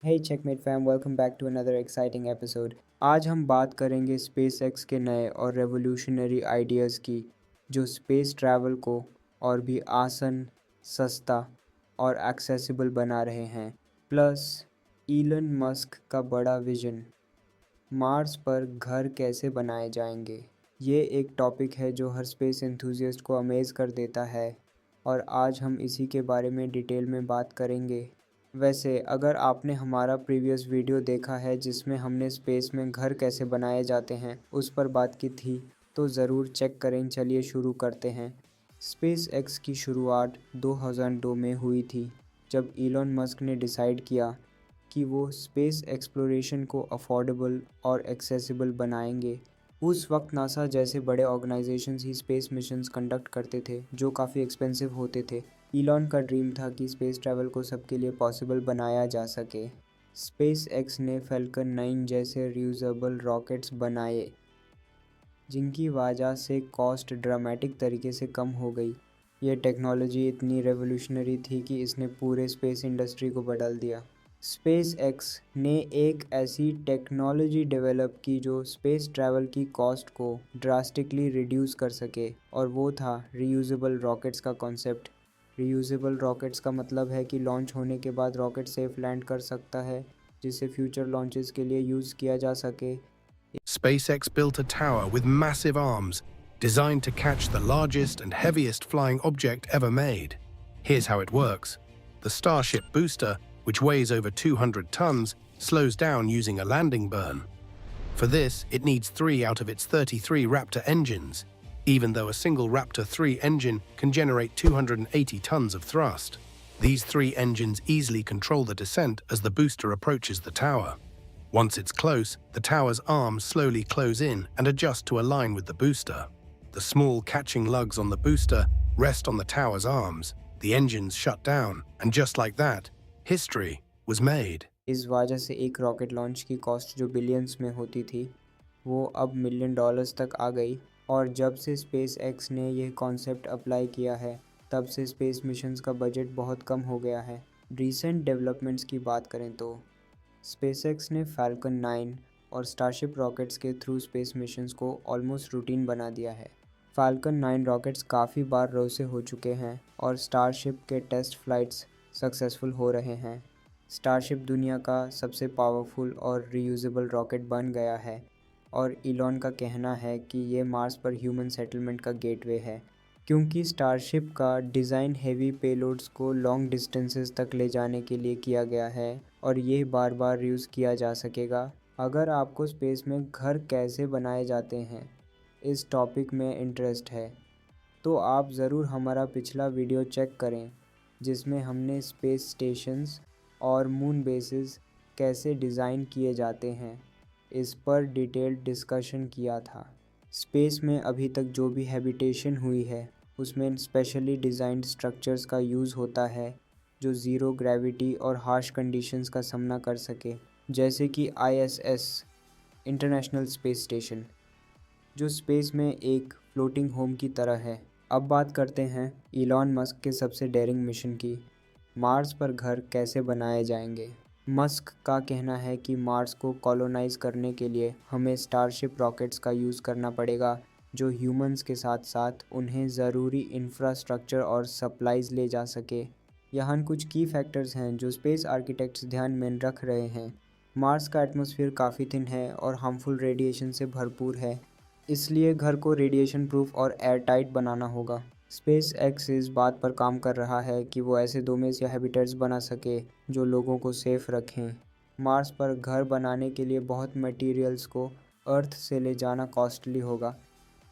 Hey checkmate fam, welcome back to another exciting episode। आज हम बात करेंगे स्पेसएक्स के नए और रेवोल्यूशनरी आइडियाज़ की, जो स्पेस ट्रैवल को और भी आसान, सस्ता और एक्सेसिबल बना रहे हैं। प्लस इलन मस्क का बड़ा विजन, मार्स पर घर कैसे बनाए जाएंगे। ये एक टॉपिक है जो हर स्पेस एंथुसियास्ट को अमेज़ कर देता है, और आज हम इसी के बारे में डिटेल में बात करेंगे। वैसे अगर आपने हमारा प्रीवियस वीडियो देखा है जिसमें हमने स्पेस में घर कैसे बनाए जाते हैं उस पर बात की थी, तो ज़रूर चेक करें। चलिए शुरू करते हैं। स्पेस एक्स की शुरुआत 2002 में हुई थी, जब इलॉन मस्क ने डिसाइड किया कि वो स्पेस एक्सप्लोरेशन को अफोर्डेबल और एक्सेसिबल बनाएंगे। उस वक्त नासा जैसे बड़े ऑर्गेनाइजेशंस ही स्पेस मिशंस कंडक्ट करते थे जो काफ़ी एक्सपेंसिव होते थे। इलॉन का ड्रीम था कि स्पेस ट्रैवल को सबके लिए पॉसिबल बनाया जा सके। स्पेस एक्स ने फैल्कन 9 जैसे रियूजेबल रॉकेट्स बनाए, जिनकी वजह से कॉस्ट ड्रामेटिक तरीके से कम हो गई। यह टेक्नोलॉजी इतनी रेवोल्यूशनरी थी कि इसने पूरे स्पेस इंडस्ट्री को बदल दिया। स्पेस एक्स ने एक ऐसी टेक्नोलॉजी डेवलप की जो स्पेस ट्रैवल की कॉस्ट को ड्रास्टिकली रिड्यूस कर सके, और वो था रीयूजेबल रॉकेट्स का कॉन्सेप्ट। रीयूजेबल रॉकेट्स का मतलब है कि लॉन्च होने के बाद रॉकेट सेफ लैंड कर सकता है, जिसे फ्यूचर लॉन्चेस के लिए यूज़ किया जा सके। SpaceX built a tower with massive arms designed to catch the largest and heaviest flying object ever made. Here's how it works. The Starship booster, which weighs over 200 tons, slows down using a landing burn. For this, it needs 3 out of its 33 Raptor engines, even though a single Raptor 3 engine can generate 280 tons of thrust. These 3 engines easily control the descent as the booster approaches the tower. Once it's close, the tower's arms slowly close in and adjust to align with the booster. The small catching lugs on the booster rest on the tower's arms. The engines shut down, and just like that, history was made. इस वजह से एक rocket launch की cost जो billions में होती थी, वो अब मिलियन डॉलर्स तक आ गई। और जब से स्पेस एक्स ने यह कॉन्सेप्ट अप्लाई किया है, तब से स्पेस मिशंस का बजट बहुत कम हो गया है। रीसेंट डेवलपमेंट्स की बात करें तो स्पेसएक्स ने फैल्कन 9 और स्टारशिप रॉकेट्स के थ्रू स्पेस मिशंस को ऑलमोस्ट रूटीन बना दिया है। फैल्कन 9 रॉकेट्स काफ़ी बार रोसे हो चुके हैं और स्टारशिप के टेस्ट फ्लाइट्स सक्सेसफुल हो रहे हैं। स्टारशिप दुनिया का सबसे पावरफुल और रीयूजेबल रॉकेट बन गया है, और इलॉन का कहना है कि ये मार्स पर ह्यूमन सेटलमेंट का गेटवे है, क्योंकि स्टारशिप का डिज़ाइन हेवी पेलोड्स को लॉन्ग डिस्टेंसेस तक ले जाने के लिए किया गया है, और ये बार बार यूज़ किया जा सकेगा। अगर आपको स्पेस में घर कैसे बनाए जाते हैं इस टॉपिक में इंटरेस्ट है, तो आप ज़रूर हमारा पिछला वीडियो चेक करें, जिसमें हमने स्पेस स्टेशंस और मून बेसिस कैसे डिज़ाइन किए जाते हैं इस पर डिटेल्ड डिस्कशन किया था। स्पेस में अभी तक जो भी हैबिटेशन हुई है उसमें स्पेशली डिज़ाइंड स्ट्रक्चर्स का यूज़ होता है जो ज़ीरो ग्रेविटी और हार्श कंडीशंस का सामना कर सके, जैसे कि ISS इंटरनेशनल स्पेस स्टेशन, जो स्पेस में एक फ्लोटिंग होम की तरह है। अब बात करते हैं इलॉन मस्क के सबसे डेयरिंग मिशन की, मार्स पर घर कैसे बनाए जाएंगे। मस्क का कहना है कि मार्स को कॉलोनाइज करने के लिए हमें स्टारशिप रॉकेट्स का यूज़ करना पड़ेगा, जो ह्यूमंस के साथ साथ उन्हें ज़रूरी इंफ्रास्ट्रक्चर और सप्लाइज ले जा सके। यहाँ कुछ की फैक्टर्स हैं जो स्पेस आर्किटेक्ट्स ध्यान में रख रहे हैं। मार्स का एटमॉस्फेयर काफ़ी थिन है और हार्मफुल रेडिएशन से भरपूर है, इसलिए घर को रेडिएशन प्रूफ और एयर टाइट बनाना होगा। स्पेस एक्स इस बात पर काम कर रहा है कि वो ऐसे डोमेन्स या हैबिटेट्स बना सके जो लोगों को सेफ रखें। मार्स पर घर बनाने के लिए बहुत मटेरियल्स को अर्थ से ले जाना कॉस्टली होगा,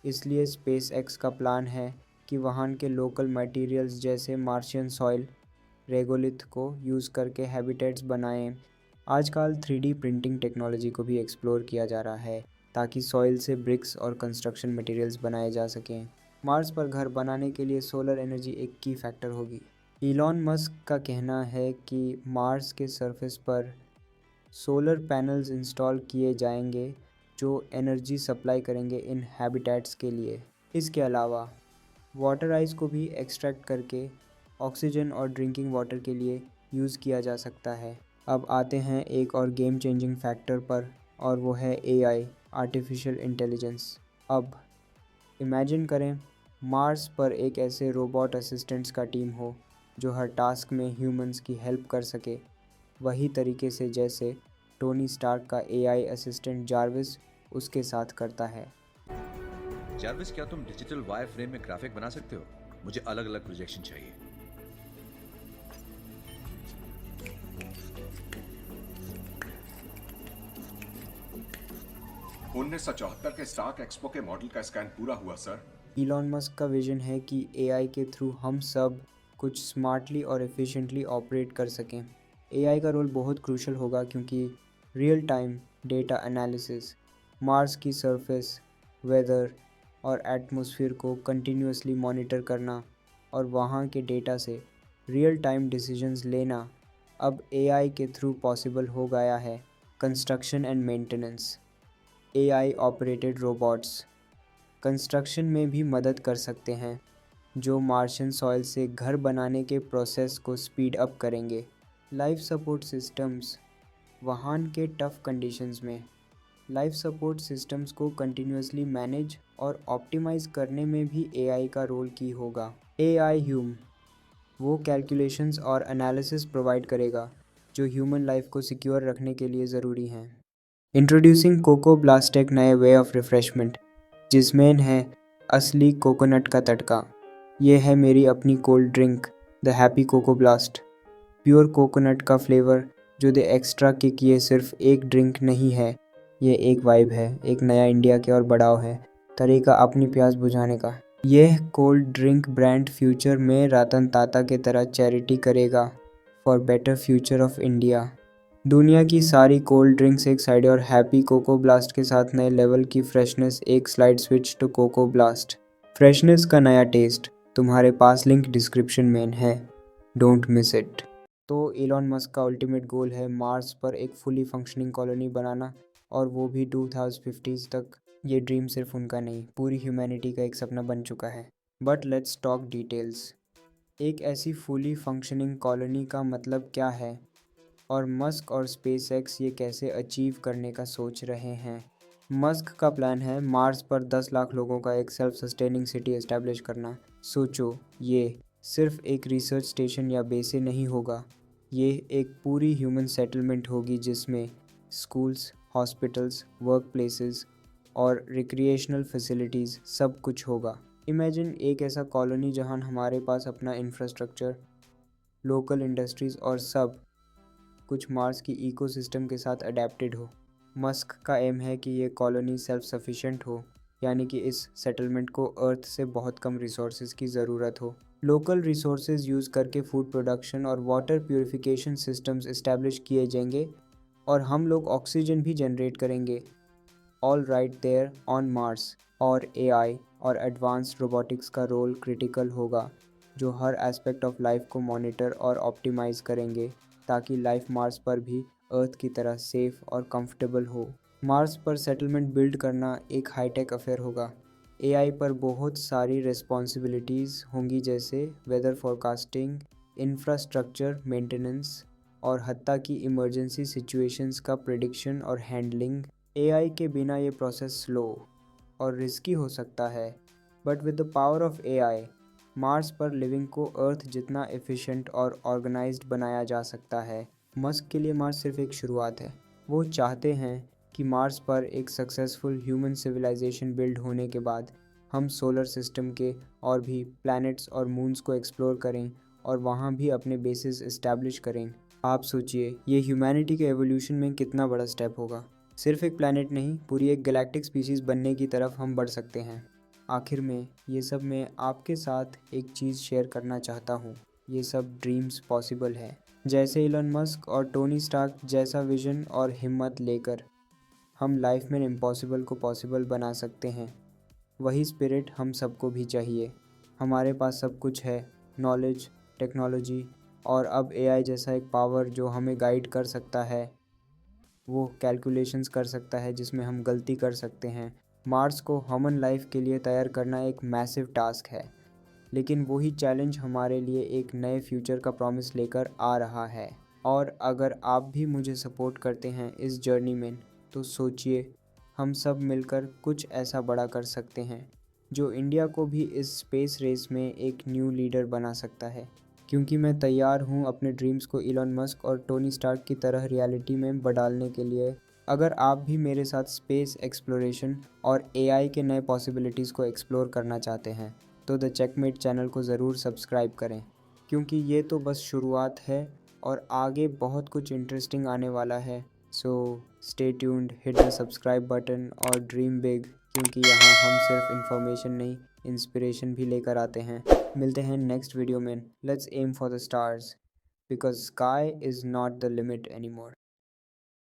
इसलिए स्पेस एक्स का प्लान है कि वहाँ के लोकल मटेरियल्स जैसे मार्शियन सॉइल, रेगोलिथ को यूज़ करके हैबिटेट्स बनाएं। आजकल 3D प्रिंटिंग टेक्नोलॉजी को भी एक्सप्लोर किया जा रहा है ताकि सॉइल से ब्रिक्स और कंस्ट्रक्शन मटेरियल्स बनाए जा सकें। मार्स पर घर बनाने के लिए सोलर एनर्जी एक की फैक्टर होगी। इलॉन मस्क का कहना है कि मार्स के सरफेस पर सोलर पैनल्स इंस्टॉल किए जाएंगे जो एनर्जी सप्लाई करेंगे इन हैबिटेट्स के लिए। इसके अलावा वाटर आइस को भी एक्सट्रैक्ट करके ऑक्सीजन और ड्रिंकिंग वाटर के लिए यूज़ किया जा सकता है। अब आते हैं एक और गेम चेंजिंग फैक्टर पर, और वो है एआई, आर्टिफिशियल इंटेलिजेंस। अब इमेजिन करें मार्स पर एक ऐसे रोबोट असिस्टेंट्स का टीम हो जो हर टास्क में ह्यूमंस की हेल्प कर सके, वही तरीके से जैसे टोनी स्टार्क का एआई असिस्टेंट जार्विस उसके साथ करता है। जार्विस, क्या तुम डिजिटल वायर फ्रेम में ग्राफिक बना सकते हो? मुझे अलग अलग प्रोजेक्शन चाहिए। 1974 के स्टार्क एक्सपो के मॉडल का स्कैन पूरा हुआ सर। इलॉन मस्क का विजन है कि एआई के थ्रू हम सब कुछ स्मार्टली और एफिशिएंटली ऑपरेट कर सकें। एआई का रोल बहुत क्रूशल होगा क्योंकि real time data analysis, Mars की सरफेस, वेदर और एटमॉस्फेयर को कंटिन्यूअसली मॉनिटर करना और वहाँ के डेटा से रियल टाइम डिसीजंस लेना अब एआई के थ्रू पॉसिबल हो गया है। Construction and maintenance, AI operated robots construction में भी मदद कर सकते हैं, जो मार्शियन सॉइल से घर बनाने के प्रोसेस को स्पीड अप करेंगे। लाइफ सपोर्ट सिस्टम्स, वाहन के टफ कंडीशंस में लाइफ सपोर्ट सिस्टम्स को कंटिन्यूअसली मैनेज और ऑप्टिमाइज़ करने में भी एआई का रोल की होगा। एआई ह्यूम, वो कैलकुलेशंस और एनालिसिस प्रोवाइड करेगा जो ह्यूमन लाइफ को सिक्योर रखने के लिए ज़रूरी हैं। इंट्रोड्यूसिंग कोको ब्लास्ट, एक नए वे ऑफ रिफ्रेशमेंट जिसमें है असली कोकोनट का तड़का। ये है मेरी अपनी cold drink, the Happy Coco Blast. Pure coconut का फ्लेवर जो दे एक्स्ट्रा किक, ये सिर्फ एक ड्रिंक नहीं है, ये एक वाइब है, एक नया इंडिया के और बढ़ाव है, तरीका अपनी प्यास बुझाने का। यह कोल्ड ड्रिंक ब्रांड फ्यूचर में रतन टाटा के तरह चैरिटी करेगा for better future of India. दुनिया की सारी कोल्ड ड्रिंक्स एक साइड और हैप्पी कोको ब्लास्ट के साथ नए लेवल की फ्रेशनेस, एक slide switch to Coco Blast. Freshness का नया टेस्ट तुम्हारे पास, लिंक डिस्क्रिप्शन में है, डोंट मिस इट। तो इलॉन मस्क का अल्टीमेट गोल है मार्स पर एक फुली फंक्शनिंग कॉलोनी बनाना, और वो भी 2050 तक। ये ड्रीम सिर्फ उनका नहीं, पूरी ह्यूमैनिटी का एक सपना बन चुका है। But let's talk details. एक ऐसी फुली फंक्शनिंग कॉलोनी का मतलब क्या है, और मस्क और स्पेसएक्स ये कैसे अचीव करने का सोच रहे हैं। मस्क का प्लान है मार्स पर 10 लाख लोगों का एक सेल्फ सस्टेनिंग सिटी एस्टैब्लिश करना। सोचो, ये सिर्फ एक रिसर्च स्टेशन या बेसे नहीं होगा, ये एक पूरी ह्यूमन सेटलमेंट होगी जिसमें स्कूल्स, हॉस्पिटल्स, वर्क प्लेसेस और रिक्रिएशनल फैसिलिटीज़ सब कुछ होगा। इमेजिन एक ऐसा कॉलोनी जहां हमारे पास अपना इंफ्रास्ट्रक्चर, लोकल इंडस्ट्रीज़ और सब कुछ मार्स की इकोसिस्टम के साथ अडेप्टेड हो। मस्क का एम है कि ये कॉलोनी सेल्फ सफिशिएंट हो, यानी कि इस सेटलमेंट को अर्थ से बहुत कम रिसोर्सेज की ज़रूरत हो। लोकल रिसोर्सेज यूज़ करके फूड प्रोडक्शन और वाटर प्यूरिफिकेशन सिस्टम्स इस्टेब्लिश किए जाएंगे, और हम लोग ऑक्सीजन भी जनरेट करेंगे, all right there on Mars. और एआई और एडवांस्ड रोबोटिक्स का रोल क्रिटिकल होगा, जो हर एस्पेक्ट ऑफ लाइफ को मॉनिटर और ऑप्टिमाइज़ करेंगे ताकि लाइफ मार्स पर भी अर्थ की तरह सेफ और कंफर्टेबल हो। मार्स पर सेटलमेंट बिल्ड करना एक हाईटेक अफेयर होगा। एआई पर बहुत सारी रिस्पॉन्सिबिलिटीज़ होंगी, जैसे वेदर फोरकास्टिंग, इंफ्रास्ट्रक्चर मेंटेनेंस और हत्ता की इमरजेंसी सिचुएशंस का प्रिडिक्शन और हैंडलिंग। एआई के बिना ये प्रोसेस स्लो और रिस्की हो सकता है, but with the power of AI Mars पर लिविंग को अर्थ जितना एफिशिएंट और ऑर्गेनाइज्ड बनाया जा सकता है। मस्क के लिए मार्स सिर्फ एक शुरुआत है। वो चाहते हैं कि मार्स पर एक सक्सेसफुल ह्यूमन सिविलाइजेशन बिल्ड होने के बाद हम सोलर सिस्टम के और भी प्लैनेट्स और मून्स को एक्सप्लोर करें और वहाँ भी अपने बेसिस इस्टेब्लिश करें। आप सोचिए, ये ह्यूमैनिटी के एवोल्यूशन में कितना बड़ा स्टेप होगा। सिर्फ एक प्लैनेट नहीं, पूरी एक गैलेक्टिक स्पीशीज़ बनने की तरफ हम बढ़ सकते हैं। आखिर में ये सब मैं आपके साथ एक चीज़ शेयर करना चाहता हूँ, ये सब ड्रीम्स पॉसिबल है। जैसे इलॉन मस्क और टोनी स्टार्क जैसा विजन और हिम्मत लेकर हम लाइफ में इम्पॉसिबल को पॉसिबल बना सकते हैं, वही स्पिरिट हम सबको भी चाहिए। हमारे पास सब कुछ है, नॉलेज, टेक्नोलॉजी और अब एआई जैसा एक पावर जो हमें गाइड कर सकता है, वो कैलकुलेशंस कर सकता है जिसमें हम गलती कर सकते हैं। मार्स को ह्यूमन लाइफ के लिए तैयार करना एक मैसिव टास्क है, लेकिन वही चैलेंज हमारे लिए एक नए फ्यूचर का प्रॉमिस लेकर आ रहा है। और अगर आप भी मुझे सपोर्ट करते हैं इस जर्नी में, तो सोचिए हम सब मिलकर कुछ ऐसा बड़ा कर सकते हैं जो इंडिया को भी इस स्पेस रेस में एक न्यू लीडर बना सकता है। क्योंकि मैं तैयार हूँ अपने ड्रीम्स को इलॉन मस्क और टोनी स्टार्क की तरह रियलिटी में बदलने के लिए। अगर आप भी मेरे साथ स्पेस एक्सप्लोरेशन और एआई के नए पॉसिबिलिटीज़ को एक्सप्लोर करना चाहते हैं, तो द चेकमेट चैनल को ज़रूर सब्सक्राइब करें, क्योंकि ये तो बस शुरुआत है और आगे बहुत कुछ इंटरेस्टिंग आने वाला है। So stay tuned, hit the subscribe button और ड्रीम बिग, क्योंकि यहाँ हम सिर्फ इन्फॉर्मेशन नहीं, इंस्पिरेशन भी लेकर आते हैं। मिलते हैं नेक्स्ट वीडियो में। Let's aim for the stars, because sky is not the limit any more.